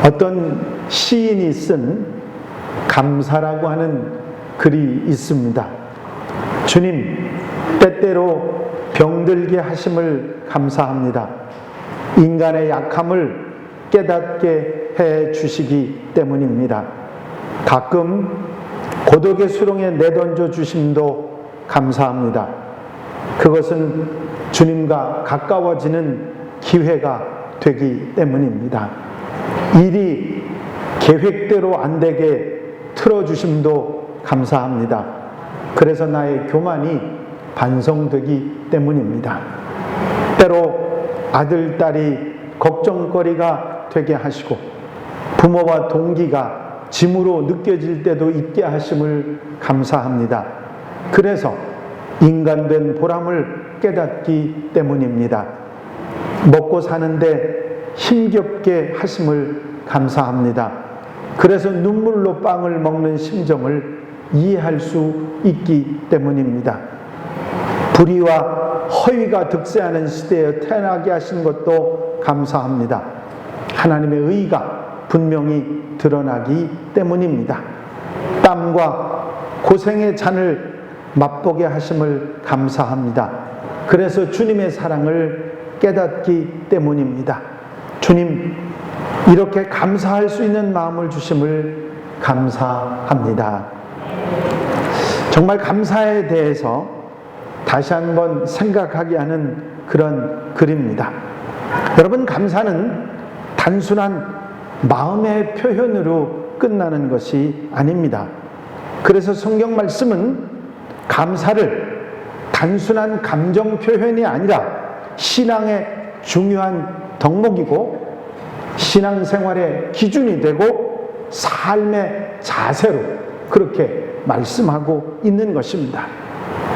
어떤 시인이 쓴 감사라고 하는 글이 있습니다. 주님, 때때로 병들게 하심을 감사합니다. 인간의 약함을 깨닫게 해 주시기 때문입니다. 가끔 고독의 수렁에 내던져 주심도 감사합니다. 그것은 주님과 가까워지는 기회가 되기 때문입니다. 일이 계획대로 안 되게 틀어주심도 감사합니다. 그래서 나의 교만이 반성되기 때문입니다. 때로 아들, 딸이 걱정거리가 되게 하시고 부모와 동기가 짐으로 느껴질 때도 있게 하심을 감사합니다. 그래서 인간된 보람을 깨닫기 때문입니다. 먹고 사는데 힘겹게 하심을 감사합니다. 그래서 눈물로 빵을 먹는 심정을 이해할 수 있기 때문입니다. 불의와 허위가 득세하는 시대에 태어나게 하신 것도 감사합니다. 하나님의 의가 분명히 드러나기 때문입니다. 땀과 고생의 잔을 맛보게 하심을 감사합니다. 그래서 주님의 사랑을 깨닫기 때문입니다. 주님, 이렇게 감사할 수 있는 마음을 주심을 감사합니다. 정말 감사에 대해서 다시 한번 생각하게 하는 그런 글입니다. 여러분, 감사는 단순한 마음의 표현으로 끝나는 것이 아닙니다. 그래서 성경 말씀은 감사를 단순한 감정 표현이 아니라 신앙의 중요한 덕목이고 신앙생활의 기준이 되고 삶의 자세로 그렇게 말씀하고 있는 것입니다.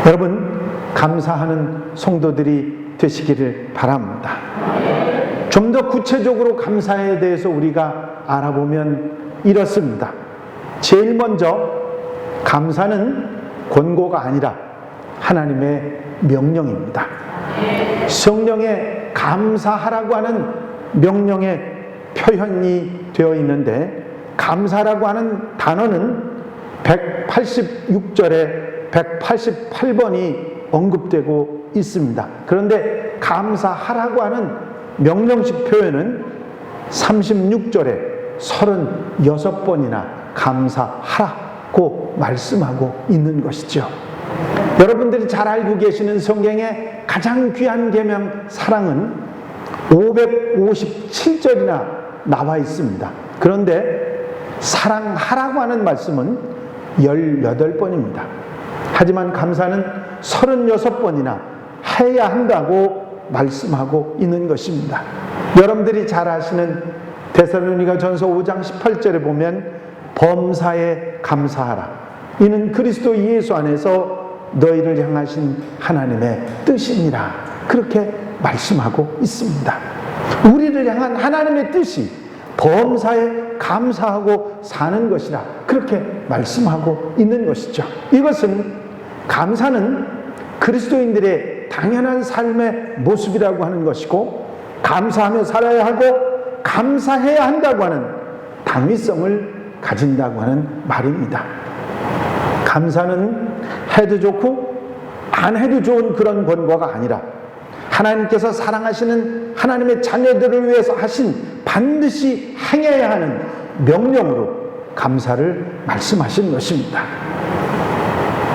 여러분, 감사하는 성도들이 되시기를 바랍니다. 좀 더 구체적으로 감사에 대해서 우리가 알아보면 이렇습니다. 제일 먼저 감사는 권고가 아니라 하나님의 명령입니다. 성령에 감사하라고 하는 명령의 표현이 되어 있는데, 감사라고 하는 단어는 186절에 188번이 언급되고 있습니다. 그런데 감사하라고 하는 명령식 표현은 36절에 36번이나 감사하라고 말씀하고 있는 것이죠. 여러분들이 잘 알고 계시는 성경의 가장 귀한 계명 사랑은 557절이나 나와 있습니다. 그런데 사랑하라고 하는 말씀은 18번입니다. 하지만 감사는 36번이나 해야 한다고 말씀하고 있는 것입니다. 여러분들이 잘 아시는 데살로니가 전서 5장 18절에 보면 범사에 감사하라. 이는 그리스도 예수 안에서 너희를 향하신 하나님의 뜻이니라. 그렇게 말씀하고 있습니다. 우리를 향한 하나님의 뜻이 범사에 감사하고 사는 것이라 그렇게 말씀하고 있는 것이죠. 이것은 감사는 그리스도인들의 당연한 삶의 모습이라고 하는 것이고, 감사하며 살아야 하고 감사해야 한다고 하는 당위성을 가진다고 하는 말입니다. 감사는 해도 좋고 안 해도 좋은 그런 권고가 아니라 하나님께서 사랑하시는 하나님의 자녀들을 위해서 하신 반드시 행해야 하는 명령으로 감사를 말씀하신 것입니다.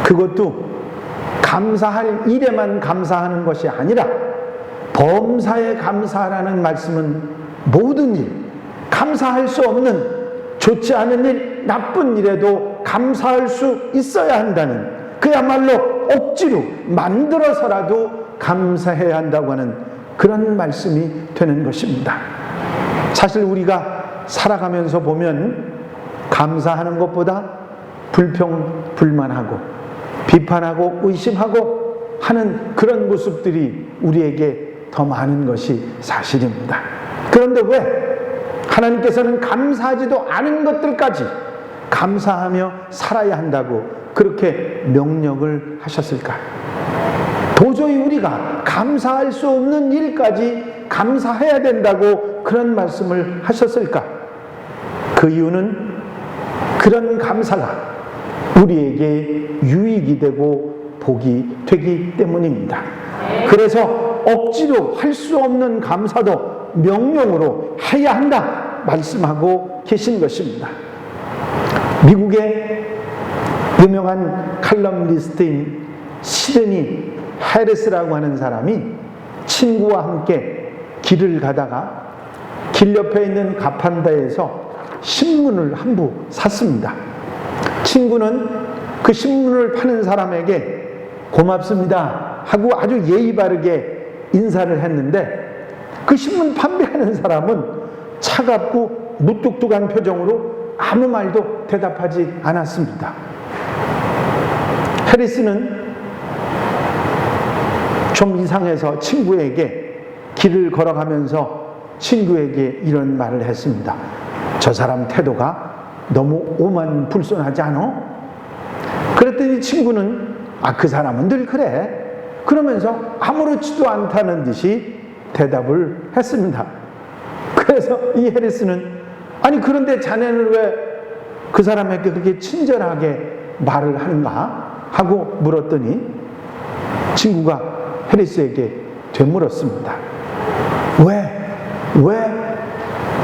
그것도 감사할 일에만 감사하는 것이 아니라 범사에 감사하라는 말씀은 모든 일, 감사할 수 없는 좋지 않은 일, 나쁜 일에도 감사할 수 있어야 한다는, 그야말로 억지로 만들어서라도 감사해야 한다고 하는 그런 말씀이 되는 것입니다. 사실 우리가 살아가면서 보면 감사하는 것보다 불평, 불만하고 비판하고 의심하고 하는 그런 모습들이 우리에게 더 많은 것이 사실입니다. 그런데 왜 하나님께서는 감사하지도 않은 것들까지 감사하며 살아야 한다고 그렇게 명령을 하셨을까? 도저히 우리가 감사할 수 없는 일까지 감사해야 된다고 그런 말씀을 하셨을까? 그 이유는 그런 감사가 우리에게 유익이 되고 복이 되기 때문입니다. 그래서 억지로 할 수 없는 감사도 명령으로 해야 한다 말씀하고 계신 것입니다. 미국의 유명한 칼럼니스트인 시드니 해리스라고 하는 사람이 친구와 함께 길을 가다가 길 옆에 있는 가판다에서 신문을 한 부 샀습니다. 친구는 그 신문을 파는 사람에게 고맙습니다 하고 아주 예의 바르게 인사를 했는데, 그 신문 판매하는 사람은 차갑고 무뚝뚝한 표정으로 아무 말도 대답하지 않았습니다. 해리스는 좀 이상해서 친구에게 길을 걸어가면서 친구에게 이런 말을 했습니다. 저 사람 태도가 너무 오만불손하지 않아? 그랬더니 친구는 그 사람은 늘 그래 그러면서 아무렇지도 않다는 듯이 대답을 했습니다. 그래서 이 해리스는 아니 그런데 자네는 왜 그 사람에게 그렇게 친절하게 말을 하는가 하고 물었더니 친구가 해리스에게 되물었습니다. 왜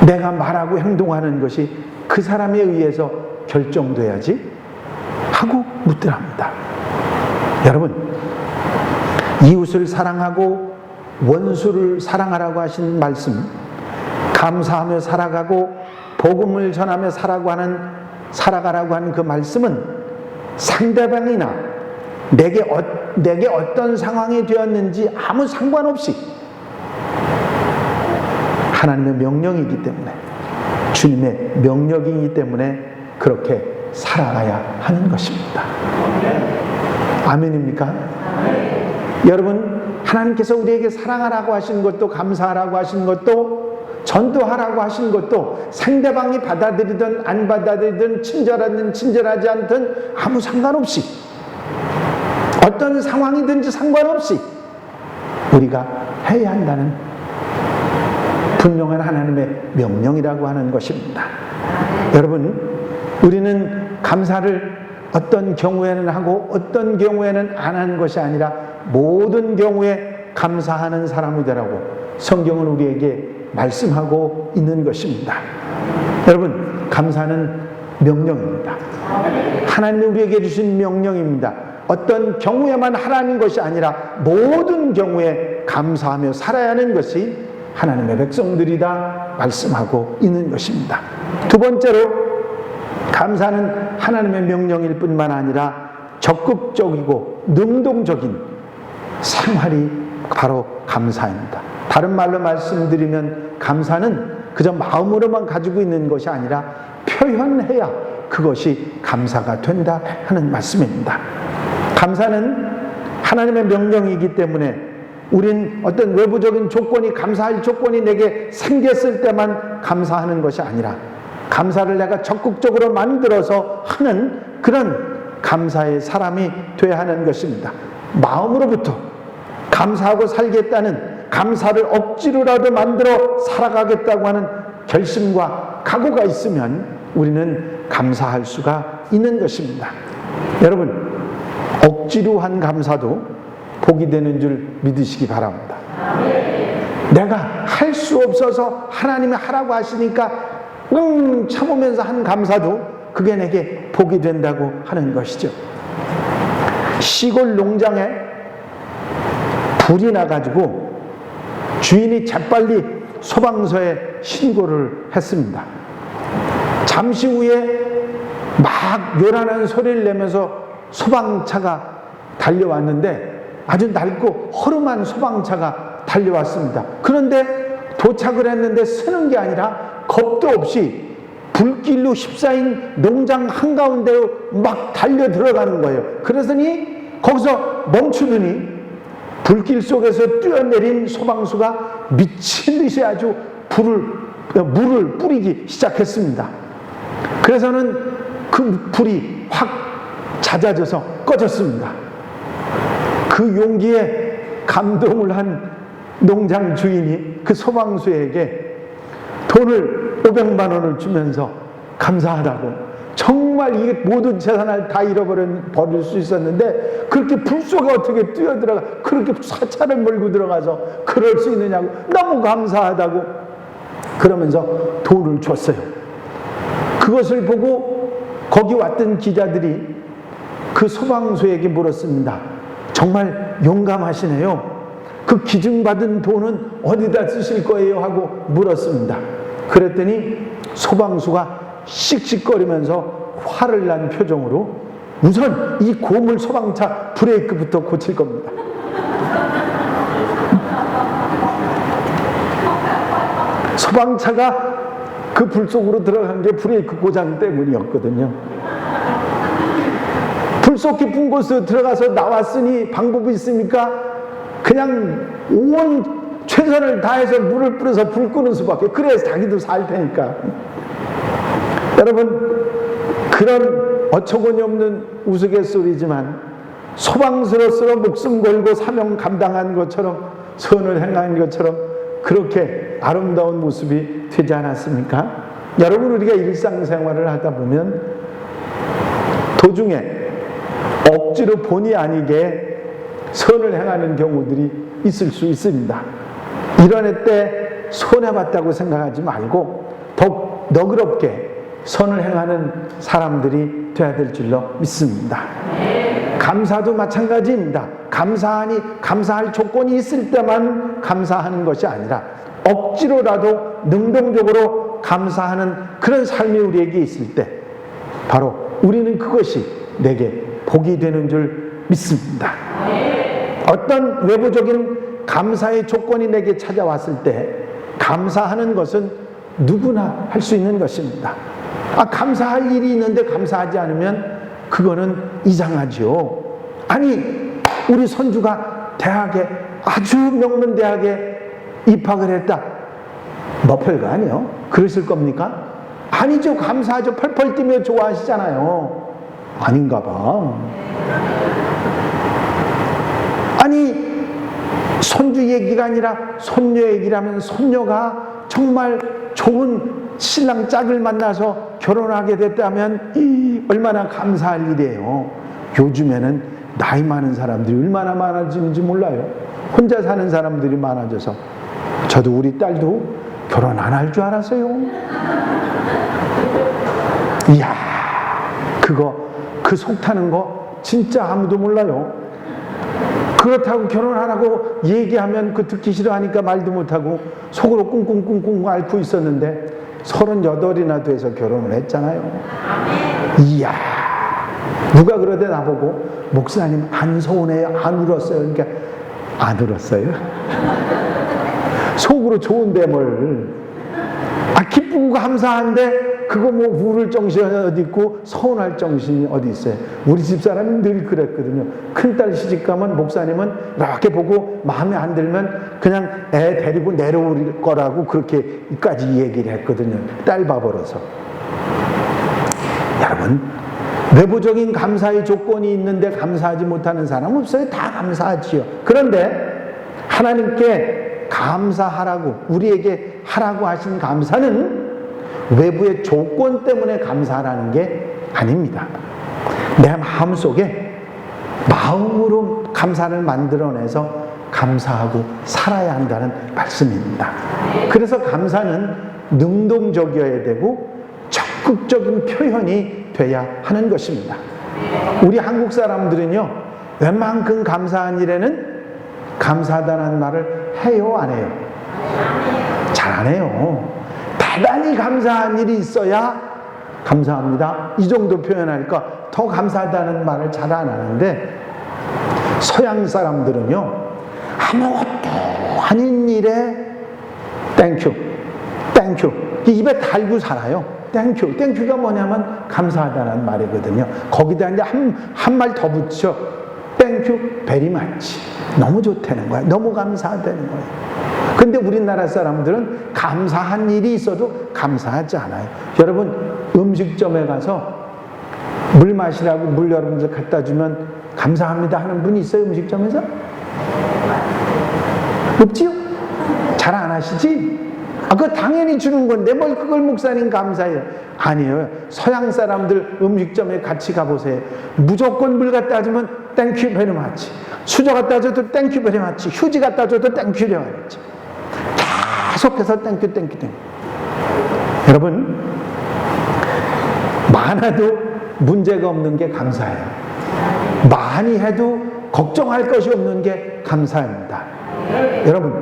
내가 말하고 행동하는 것이 그 사람에 의해서 결정돼야지? 하고 묻더랍니다. 여러분, 이웃을 사랑하고 원수를 사랑하라고 하신 말씀, 감사하며 살아가고 복음을 전하며 살아가라고 하는 그 말씀은 상대방이나 내게 어떤 상황이 되었는지 아무 상관없이 하나님의 명령이기 때문에, 주님의 명령이기 때문에 그렇게 살아가야 하는 것입니다. 아멘입니까? 여러분, 하나님께서 우리에게 사랑하라고 하신 것도, 감사하라고 하신 것도, 전도하라고 하신 것도 상대방이 받아들이든 안 받아들이든 친절하든 친절하지 않든 아무 상관없이, 어떤 상황이든지 상관없이 우리가 해야 한다는 분명한 하나님의 명령이라고 하는 것입니다. 여러분, 우리는 감사를 어떤 경우에는 하고 어떤 경우에는 안 하는 것이 아니라 모든 경우에 감사하는 사람이 되라고 성경은 우리에게 말씀하고 있는 것입니다. 여러분, 감사는 명령입니다. 하나님이 우리에게 주신 명령입니다. 어떤 경우에만 하라는 것이 아니라 모든 경우에 감사하며 살아야 하는 것이 하나님의 백성들이다 말씀하고 있는 것입니다. 두 번째로, 감사는 하나님의 명령일 뿐만 아니라 적극적이고 능동적인 생활이 바로 감사입니다. 다른 말로 말씀드리면 감사는 그저 마음으로만 가지고 있는 것이 아니라 표현해야 그것이 감사가 된다 하는 말씀입니다. 감사는 하나님의 명령이기 때문에 우린 어떤 외부적인 조건이, 감사할 조건이 내게 생겼을 때만 감사하는 것이 아니라 감사를 내가 적극적으로 만들어서 하는 그런 감사의 사람이 되어야 하는 것입니다. 마음으로부터 감사하고 살겠다는, 감사를 억지로라도 만들어 살아가겠다고 하는 결심과 각오가 있으면 우리는 감사할 수가 있는 것입니다. 여러분, 억지로 한 감사도 복이 되는 줄 믿으시기 바랍니다. 내가 할 수 없어서 하나님이 하라고 하시니까 참으면서 한 감사도 그게 내게 복이 된다고 하는 것이죠. 시골 농장에 불이 나가지고 주인이 재빨리 소방서에 신고를 했습니다. 잠시 후에 막 요란한 소리를 내면서 소방차가 달려왔는데 아주 낡고 허름한 소방차가 달려왔습니다. 그런데 도착을 했는데 쓰는 게 아니라 겁도 없이 불길로 휩싸인 농장 한가운데로 막 달려 들어가는 거예요. 그러더니 거기서 멈추더니 불길 속에서 뛰어내린 소방수가 미친 듯이 아주 물을 뿌리기 시작했습니다. 그래서는 그 불이 확 잦아져서 꺼졌습니다. 그 용기에 감동을 한 농장 주인이 그 소방수에게 돈을 500만 원을 주면서 감사하다고. 정말 이게 모든 재산을 다 버릴 수 있었는데 그렇게 불 속에 어떻게 뛰어들어가 그렇게 사차를 몰고 들어가서 그럴 수 있느냐고 너무 감사하다고 그러면서 돈을 줬어요. 그것을 보고 거기 왔던 기자들이 그 소방수에게 물었습니다. 정말 용감하시네요. 그 기증받은 돈은 어디다 쓰실 거예요? 하고 물었습니다. 그랬더니 소방수가 씩씩거리면서 화를 난 표정으로 우선 이 고물 소방차 브레이크부터 고칠 겁니다. 소방차가 그 불 속으로 들어간 게 브레이크 고장 때문이었거든요. 불 속 깊은 곳으로 들어가서 나왔으니 방법이 있습니까? 그냥 온 최선을 다해서 물을 뿌려서 불 끄는 수밖에. 그래서 자기도 살 테니까. 여러분, 그런 어처구니 없는 우스갯소리지만 소방서로서 목숨 걸고 사명 감당한 것처럼 선을 행한 것처럼 그렇게 아름다운 모습이 되지 않았습니까? 여러분, 우리가 일상생활을 하다 보면 도중에 억지로 본의 아니게 선을 행하는 경우들이 있을 수 있습니다. 이런 때 손해봤다고 생각하지 말고 더욱 너그럽게 선을 행하는 사람들이 되어야 될 줄로 믿습니다. 감사도 마찬가지입니다. 감사할 조건이 있을 때만 감사하는 것이 아니라 억지로라도 능동적으로 감사하는 그런 삶이 우리에게 있을 때 바로 우리는 그것이 내게 복이 되는 줄 믿습니다. 어떤 외부적인 감사의 조건이 내게 찾아왔을 때 감사하는 것은 누구나 할 수 있는 것입니다. 감사할 일이 있는데 감사하지 않으면 그거는 이상하죠. 아니, 우리 손주가 대학에 아주 명문 대학에 입학을 했다. 뭐 별거 아니요. 그러실 겁니까? 아니죠. 감사하죠. 펄펄 뛰며 좋아하시잖아요. 아닌가 봐. 아니, 손주 얘기가 아니라 손녀 얘기라면 손녀가 정말 좋은 신랑 짝을 만나서 결혼하게 됐다면 얼마나 감사할 일이에요. 요즘에는 나이 많은 사람들이 얼마나 많아지는지 몰라요. 혼자 사는 사람들이 많아져서 저도 우리 딸도 결혼 안 할 줄 알았어요. 이야, 그 속 타는 거 진짜 아무도 몰라요. 그렇다고 결혼 안 하고 얘기하면 그 듣기 싫어하니까 말도 못하고 속으로 꿍꿍꿍꿍 앓고 있었는데 38이나 돼서 결혼을 했잖아요. 이야, 누가 그러대 나보고 목사님 안 서운해요? 안 울었어요? 그러니까 안 울었어요. 속으로 좋은데 뭘. 기쁘고 감사한데 그거 뭐 울을 정신이 어디 있고 서운할 정신이 어디 있어요. 우리 집사람이 늘 그랬거든요. 큰딸 시집가면 목사님은 이렇게 보고 마음에 안 들면 그냥 애 데리고 내려올 거라고 그렇게까지 얘기를 했거든요. 딸 바보라서. 여러분, 외부적인 감사의 조건이 있는데 감사하지 못하는 사람 없어요. 다 감사하지요. 그런데 하나님께 감사하라고, 우리에게 하라고 하신 감사는 외부의 조건 때문에 감사하라는 게 아닙니다. 내 마음속에 마음으로 감사를 만들어내서 감사하고 살아야 한다는 말씀입니다. 그래서 감사는 능동적이어야 되고 적극적인 표현이 돼야 하는 것입니다. 우리 한국 사람들은요, 웬만큼 감사한 일에는 감사하다는 말을 해요, 안 해요? 잘 안 해요. 대단히 감사한 일이 있어야 감사합니다, 이 정도 표현하니까 더 감사하다는 말을 잘 안 하는데, 서양 사람들은요, 아무것도 아닌 일에 땡큐, 땡큐 입에 달고 살아요. 땡큐, 땡큐가 뭐냐면 감사하다는 말이거든요. 거기다 이제 한 말 더 붙여, 땡큐 베리 마치, 너무 좋다는 거야, 너무 감사하다는 거예요. 근데 우리나라 사람들은 감사한 일이 있어도 감사하지 않아요. 여러분, 음식점에 가서 물 마시라고 물 여러분들 갖다 주면 감사합니다 하는 분이 있어요, 음식점에서? 없지요? 잘 안 하시지? 그거 당연히 주는 건데 뭘 그걸 목사님 감사해요. 아니에요. 서양 사람들 음식점에 같이 가보세요. 무조건 물 갖다 주면 땡큐 베리 마치, 수저 갖다 줘도 땡큐 베리 마치, 휴지 갖다 줘도 땡큐 베리 마치, 계속해서 땡큐 땡큐 땡큐. 여러분, 많아도 문제가 없는 게 감사해요. 많이 해도 걱정할 것이 없는 게 감사합니다. 여러분,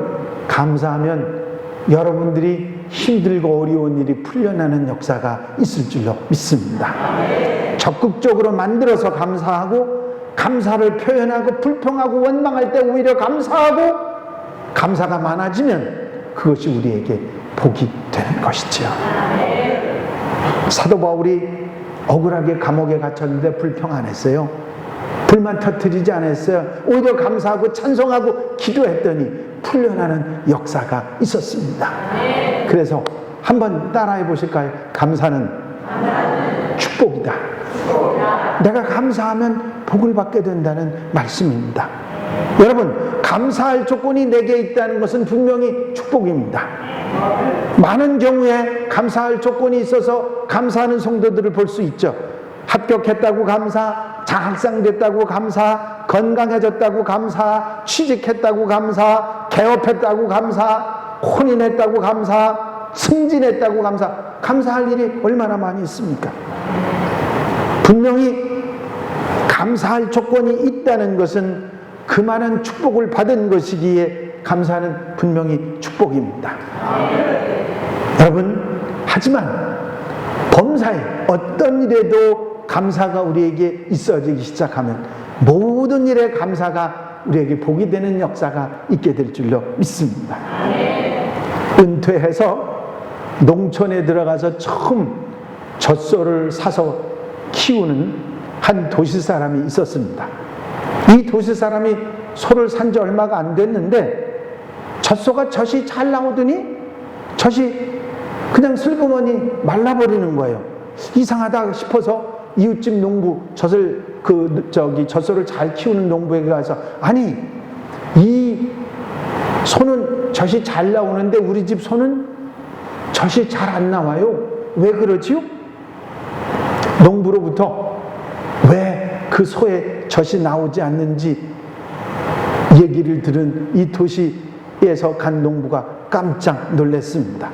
감사하면 여러분들이 힘들고 어려운 일이 풀려나는 역사가 있을 줄로 믿습니다. 적극적으로 만들어서 감사하고, 감사를 표현하고 불평하고 원망할 때 오히려 감사하고, 감사가 많아지면 그것이 우리에게 복이 되는 것이지요. 사도 바울이 억울하게 감옥에 갇혔는데 불평 안 했어요. 불만 터뜨리지 않았어요. 오히려 감사하고 찬송하고 기도했더니 풀려나는 역사가 있었습니다. 그래서 한번 따라해 보실까요? 감사는 축복이다. 내가 감사하면 복을 받게 된다는 말씀입니다. 여러분, 감사할 조건이 내게 있다는 것은 분명히 축복입니다. 많은 경우에 감사할 조건이 있어서 감사하는 성도들을 볼 수 있죠. 합격했다고 감사, 장학상 됐다고 감사, 건강해졌다고 감사, 취직했다고 감사, 개업했다고 감사, 혼인했다고 감사, 승진했다고 감사. 감사할 일이 얼마나 많이 있습니까? 분명히 감사할 조건이 있다는 것은 그 많은 축복을 받은 것이기에 감사는 분명히 축복입니다. 여러분, 하지만 범사에 어떤 일에도 감사가 우리에게 있어지기 시작하면 모든 일에 감사가 우리에게 복이 되는 역사가 있게 될 줄로 믿습니다. 은퇴해서 농촌에 들어가서 처음 젖소를 사서 키우는 한 도시 사람이 있었습니다. 이 도시 사람이 소를 산 지 얼마가 안 됐는데 젖소가 젖이 잘 나오더니 젖이 그냥 슬그머니 말라버리는 거예요. 이상하다 싶어서 이웃집 농부, 젖소를 잘 키우는 농부에게 가서, 아니, 이 소는 젖이 잘 나오는데 우리 집 소는 젖이 잘 안 나와요. 왜 그러지요? 농부로부터 왜 그 소의 젖이 나오지 않는지 얘기를 들은 이 도시에서 간 농부가 깜짝 놀랐습니다.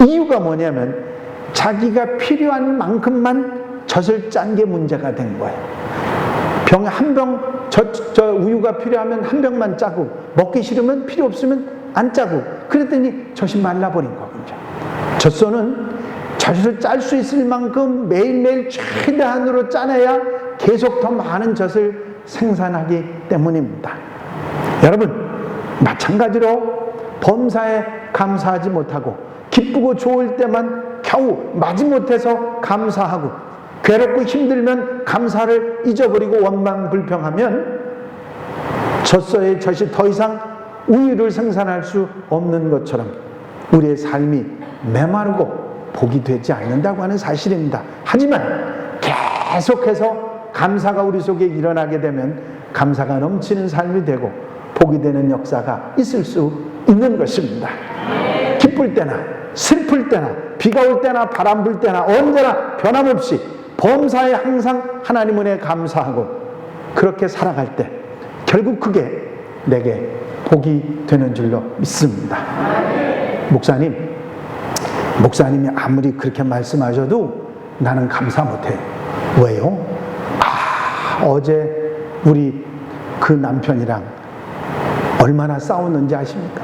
이유가 뭐냐면 자기가 필요한 만큼만 젖을 짠 게 문제가 된 거예요. 병에 한 병 우유가 필요하면 한 병만 짜고, 먹기 싫으면 필요 없으면 안 짜고, 그랬더니 젖이 말라버린 거군요. 젖소는 젖을 짤 수 있을 만큼 매일매일 최대한으로 짜내야 계속 더 많은 젖을 생산하기 때문입니다. 여러분, 마찬가지로 범사에 감사하지 못하고 기쁘고 좋을 때만 겨우 마지못해서 감사하고, 괴롭고 힘들면 감사를 잊어버리고 원망 불평하면 젖소의 젖이 더 이상 우유를 생산할 수 없는 것처럼 우리의 삶이 메마르고 복이 되지 않는다고 하는 사실입니다. 하지만 계속해서 감사가 우리 속에 일어나게 되면 감사가 넘치는 삶이 되고 복이 되는 역사가 있을 수 있는 것입니다. 기쁠 때나 슬플 때나 비가 올 때나 바람 불 때나 언제나 변함없이 범사에 항상 하나님 은혜에 감사하고 그렇게 살아갈 때 결국 그게 내게 복이 되는 줄로 믿습니다. 목사님이 아무리 그렇게 말씀하셔도 나는 감사 못해요. 왜요? 어제 우리 그 남편이랑 얼마나 싸웠는지 아십니까?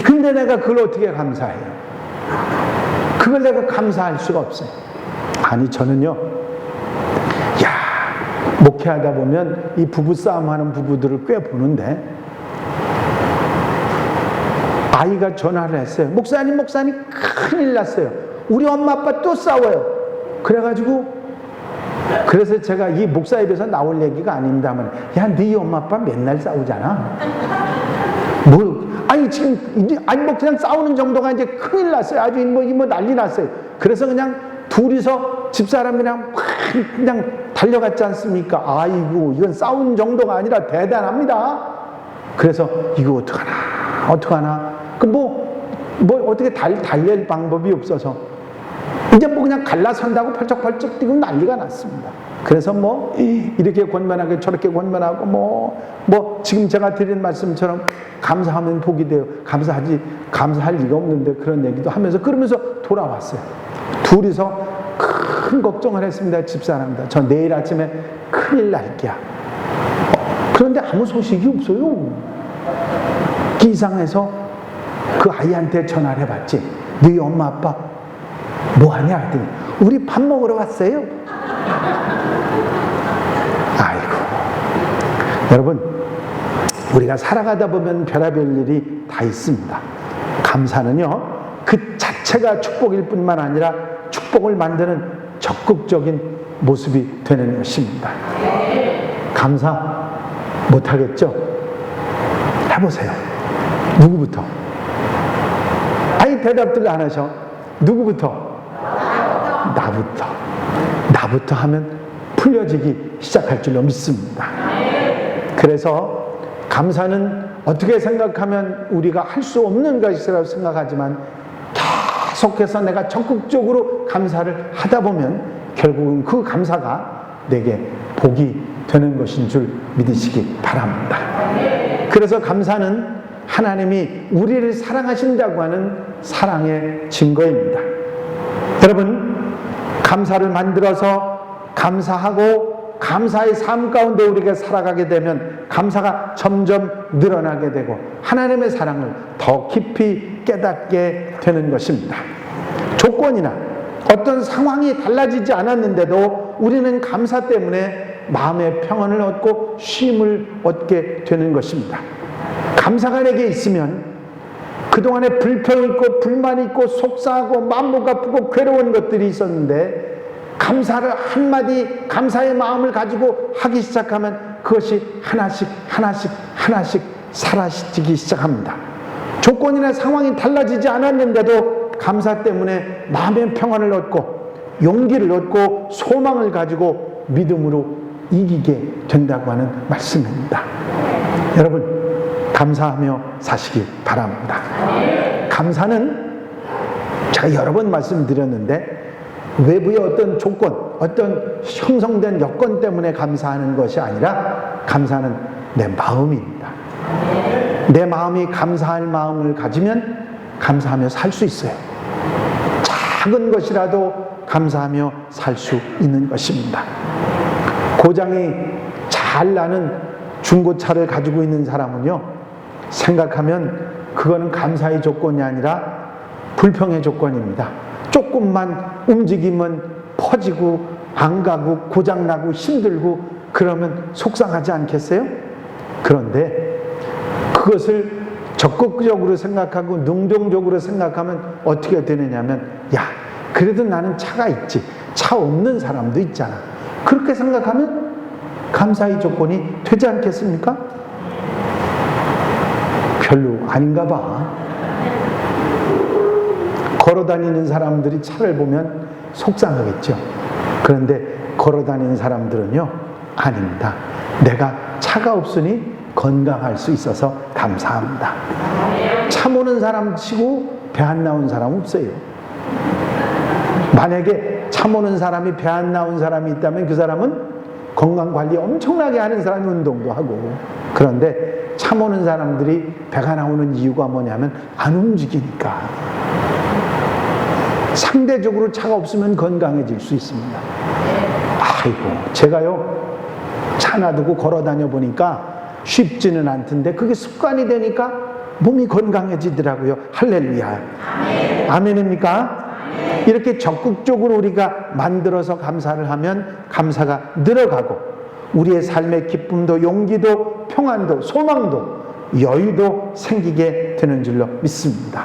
근데 내가 그걸 어떻게 감사해요? 그걸 내가 감사할 수가 없어요. 아니, 저는요, 목회하다 보면 이 부부싸움 하는 부부들을 꽤 보는데, 아이가 전화를 했어요. 목사님 큰일 났어요. 우리 엄마 아빠 또 싸워요. 그래서 제가 이 목사 입에서 나올 얘기가 아닙니다만, 네 엄마 아빠 맨날 싸우잖아. 그냥 싸우는 정도가 이제 큰일 났어요. 아주 난리 났어요. 그래서 그냥 둘이서 집사람이랑 그냥 달려갔지 않습니까? 아이고, 이건 싸운 정도가 아니라 대단합니다. 그래서 이거 어떡하나. 뭐 어떻게 달랠 방법이 없어서 이제 뭐 그냥 갈라선다고 펄쩍펄쩍 뛰고 난리가 났습니다. 그래서 뭐 이렇게 권면하고 저렇게 권면하고 뭐 지금 제가 드린 말씀처럼 감사하면 복이 돼요. 감사할 리가 없는데 그런 얘기도 하면서 그러면서 돌아왔어요. 둘이서 큰 걱정을 했습니다. 집사람들. 저 내일 아침에 큰일 날 게야. 그런데 아무 소식이 없어요. 기상해서 그 아이한테 전화를 해봤지. 너희 엄마 아빠 뭐하냐 했더니 우리 밥 먹으러 왔어요. 아이고. 여러분, 우리가 살아가다 보면 별의별 일이 다 있습니다. 감사는요, 그 자체가 축복일 뿐만 아니라 축복을 만드는 적극적인 모습이 되는 것입니다. 감사 못하겠죠? 해보세요. 누구부터? 아니, 대답들 안 하셔. 누구부터? 나부터 하면 풀려지기 시작할 줄로 믿습니다. 그래서 감사는 어떻게 생각하면 우리가 할 수 없는 것이라고 생각하지만 계속해서 내가 적극적으로 감사를 하다 보면 결국은 그 감사가 내게 복이 되는 것인 줄 믿으시기 바랍니다. 그래서 감사는 하나님이 우리를 사랑하신다고 하는 사랑의 증거입니다. 여러분, 감사를 만들어서 감사하고 감사의 삶 가운데 우리가 살아가게 되면 감사가 점점 늘어나게 되고 하나님의 사랑을 더 깊이 깨닫게 되는 것입니다. 조건이나 어떤 상황이 달라지지 않았는데도 우리는 감사 때문에 마음의 평안을 얻고 쉼을 얻게 되는 것입니다. 감사가 내게 있으면 그동안에 불평이 있고 불만이 있고 속상하고 마음 아프고 괴로운 것들이 있었는데 감사를 한마디 감사의 마음을 가지고 하기 시작하면 그것이 하나씩 사라지기 시작합니다. 조건이나 상황이 달라지지 않았는데도 감사 때문에 마음의 평안을 얻고 용기를 얻고 소망을 가지고 믿음으로 이기게 된다고 하는 말씀입니다. 여러분, 감사하며 사시기 바랍니다. 감사는 제가 여러 번 말씀드렸는데 외부의 어떤 조건, 어떤 형성된 여건 때문에 감사하는 것이 아니라 감사는 내 마음입니다. 내 마음이 감사할 마음을 가지면 감사하며 살 수 있어요. 작은 것이라도 감사하며 살 수 있는 것입니다. 고장이 잘 나는 중고차를 가지고 있는 사람은요, 생각하면 그거는 감사의 조건이 아니라 불평의 조건입니다. 조금만 움직이면 퍼지고 안 가고 고장나고 힘들고 그러면 속상하지 않겠어요? 그런데 그것을 적극적으로 생각하고 능동적으로 생각하면 어떻게 되느냐면, 야, 그래도 나는 차가 있지. 차 없는 사람도 있잖아. 그렇게 생각하면 감사의 조건이 되지 않겠습니까? 별로 아닌가 봐. 걸어다니는 사람들이 차를 보면 속상하겠죠. 그런데 걸어다니는 사람들은요, 아닙니다. 내가 차가 없으니 건강할 수 있어서 감사합니다. 차 모는 사람 치고 배 안 나온 사람 없어요. 만약에 차 모는 사람이 배 안 나온 사람이 있다면 그 사람은 건강관리 엄청나게 하는 사람이 운동도 하고, 그런데 차 모는 사람들이 배가 나오는 이유가 뭐냐면 안 움직이니까. 상대적으로 차가 없으면 건강해질 수 있습니다. 아이고, 제가요, 차 놔두고 걸어 다녀 보니까 쉽지는 않던데 그게 습관이 되니까 몸이 건강해지더라고요. 할렐루야. 아멘입니까? 이렇게 적극적으로 우리가 만들어서 감사를 하면 감사가 늘어가고 우리의 삶의 기쁨도 용기도 평안도 소망도 여유도 생기게 되는 줄로 믿습니다.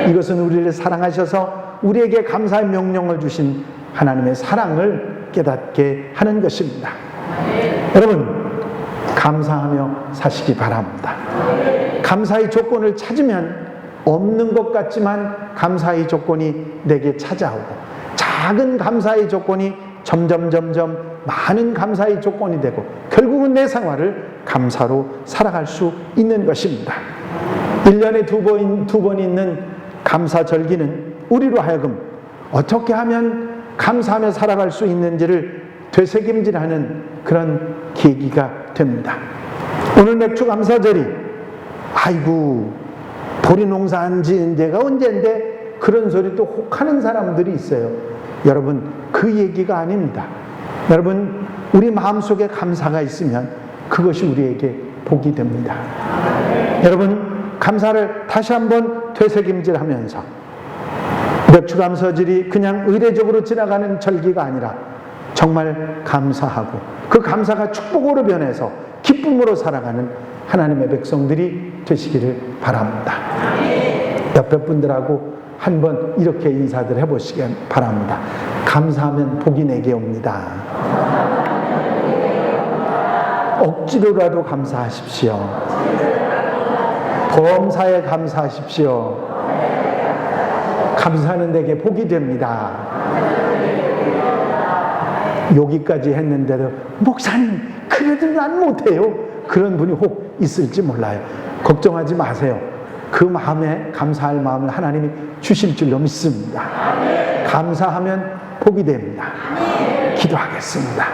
이것은 우리를 사랑하셔서 우리에게 감사의 명령을 주신 하나님의 사랑을 깨닫게 하는 것입니다. 여러분, 감사하며 사시기 바랍니다. 감사의 조건을 찾으면 없는 것 같지만 감사의 조건이 내게 찾아오고, 작은 감사의 조건이 점점 많은 감사의 조건이 되고 결국은 내 생활을 감사로 살아갈 수 있는 것입니다. 1년에 두 번 있는 감사절기는 우리로 하여금 어떻게 하면 감사하며 살아갈 수 있는지를 되새김질하는 그런 계기가 됩니다. 오늘 맥주 감사절이 아이고 보리 농사 안 지은 데가 언젠데 그런 소리 또 혹하는 사람들이 있어요. 여러분 그 얘기가 아닙니다. 여러분 우리 마음속에 감사가 있으면 그것이 우리에게 복이 됩니다. 여러분 감사를 다시 한번 되새김질하면서 맥주감사절이 그냥 의례적으로 지나가는 절기가 아니라 정말 감사하고 그 감사가 축복으로 변해서 기쁨으로 살아가는 하나님의 백성들이 되시기를 바랍니다. 옆에 분들하고 한번 이렇게 인사들 해보시기 바랍니다. 감사하면 복이 내게 옵니다. 억지로라도 감사하십시오. 범사에 감사하십시오. 감사하는 데게 복이 됩니다. 여기까지 했는데도 목사님 그래도 난 못해요. 그런 분이 혹 있을지 몰라요. 걱정하지 마세요. 그 마음에 감사할 마음을 하나님이 주실 줄로 믿습니다. 감사하면 복이 됩니다. 기도하겠습니다.